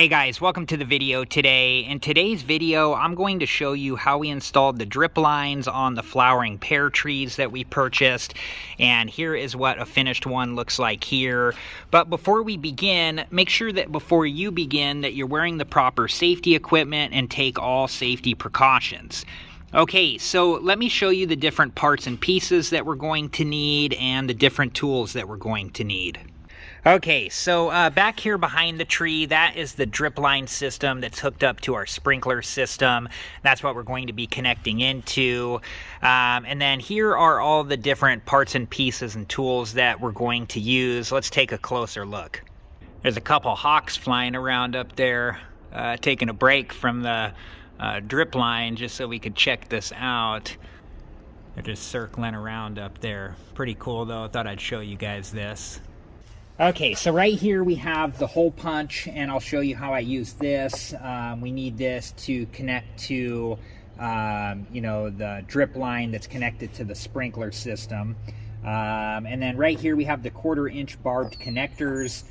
Hey guys, welcome to the video today. In today's video, I'm going to show you how we installed the drip lines on the flowering pear trees that we purchased. And here is what a finished one looks like here. But before we begin, make sure that before you begin that you're wearing the proper safety equipment and take all safety precautions. Okay, so let me show you the different parts and pieces that we're going to need and the different tools that we're going to need. Okay, so back here behind the tree, that is the drip line system that's hooked up to our sprinkler system. That's what we're going to be connecting into. And then here are all the different parts and pieces and tools that we're going to use. Let's take a closer look. There's a couple hawks flying around up there, taking a break from the drip line just so we could check this out. They're just circling around up there. Pretty cool though. I thought I'd show you guys this. Okay, so right here we have the hole punch, and I'll show you how I use this. We need this to connect to, the drip line that's connected to the sprinkler system. And then right here we have the 1/4 inch barbed connectors.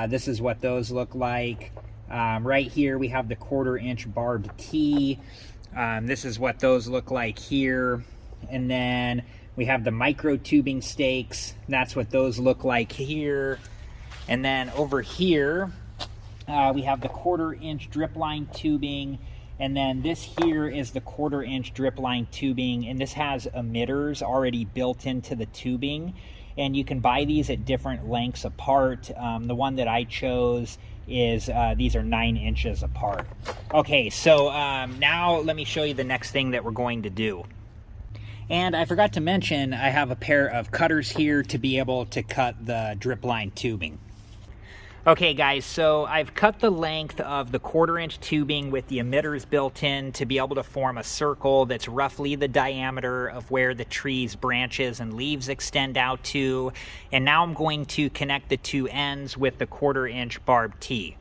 This is what those look like. Right here we have the 1/4 inch barbed tee. This is what those look like here. And then we have the micro tubing stakes. That's what those look like here. And then over here, we have the 1/4 inch drip line tubing. And then this here is the 1/4 inch drip line tubing. And this has emitters already built into the tubing. And you can buy these at different lengths apart. The one that I chose is, these are 9 inches apart. Okay, so now let me show you the next thing that we're going to do. And I forgot to mention, I have a pair of cutters here to be able to cut the drip line tubing. Okay guys, so I've cut the length of the 1/4 inch tubing with the emitters built in to be able to form a circle that's roughly the diameter of where the tree's branches and leaves extend out to. And now I'm going to connect the two ends with the 1/4 inch barbed tee.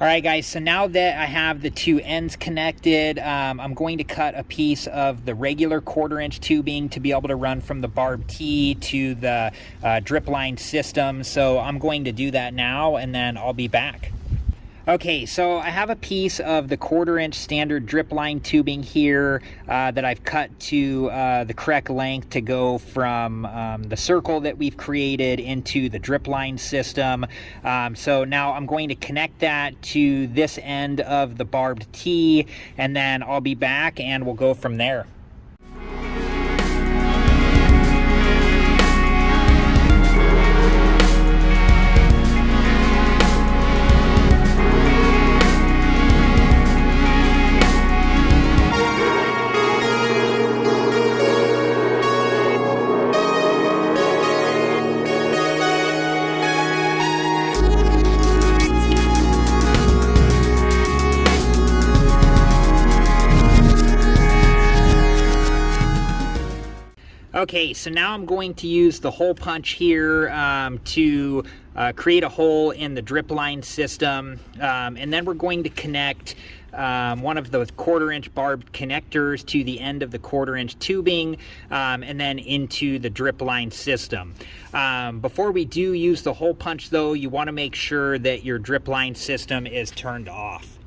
Alright guys, so now that I have the two ends connected, I'm going to cut a piece of the regular 1/4 inch tubing to be able to run from the barbed tee to the drip line system. So I'm going to do that now and then I'll be back. Okay, so I have a piece of the 1/4 inch standard drip line tubing here that I've cut to the correct length to go from the circle that we've created into the drip line system. So now I'm going to connect that to this end of the barbed tee, and then I'll be back and we'll go from there. Okay, so now I'm going to use the hole punch here to create a hole in the drip line system, and then we're going to connect one of those 1/4 inch barbed connectors to the end of the 1/4 inch tubing, and then into the drip line system. Before we do use the hole punch though, you want to make sure that your drip line system is turned off.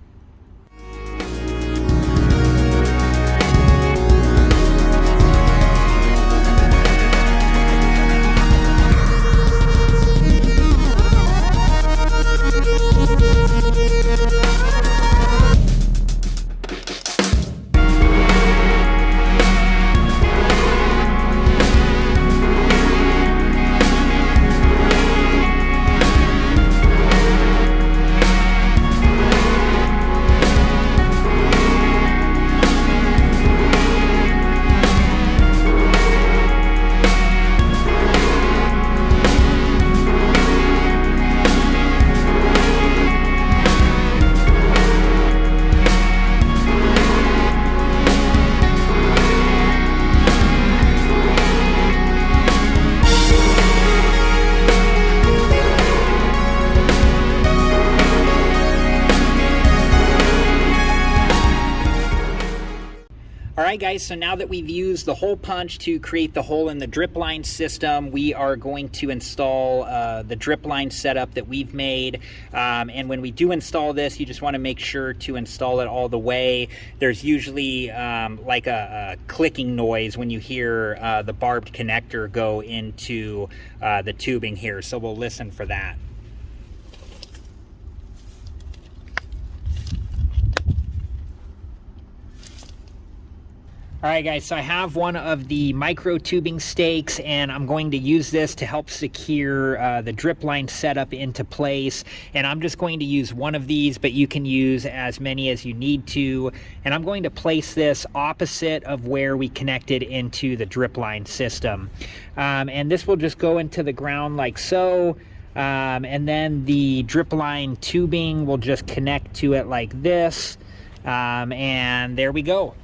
Alright guys, so now that we've used the hole punch to create the hole in the drip line system, we are going to install the drip line setup that we've made. And when we do install this, you just want to make sure to install it all the way. There's usually like a clicking noise when you hear the barbed connector go into the tubing here, so we'll listen for that. All right guys, so I have one of the micro tubing stakes and I'm going to use this to help secure the drip line setup into place. And I'm just going to use one of these, but you can use as many as you need to. And I'm going to place this opposite of where we connected into the drip line system. And this will just go into the ground like so. And then the drip line tubing will just connect to it like this. And there we go.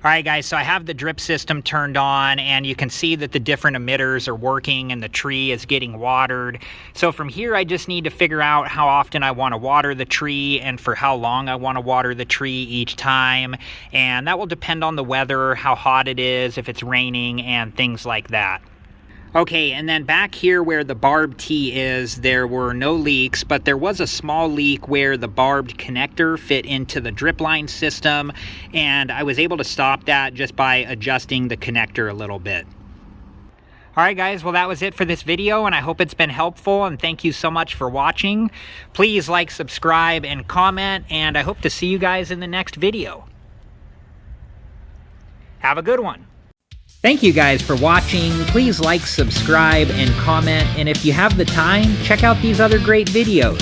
All right guys, so I have the drip system turned on and you can see that the different emitters are working and the tree is getting watered. So from here I just need to figure out how often I want to water the tree and for how long I want to water the tree each time. And that will depend on the weather, how hot it is, if it's raining and things like that. Okay, and then back here where the barb tee is, there were no leaks, but there was a small leak where the barbed connector fit into the drip line system, and I was able to stop that just by adjusting the connector a little bit. Alright guys, well that was it for this video, and I hope it's been helpful, and thank you so much for watching. Please like, subscribe, and comment, and I hope to see you guys in the next video. Have a good one. Thank you guys for watching. Please like, subscribe, and comment. And if you have the time, check out these other great videos.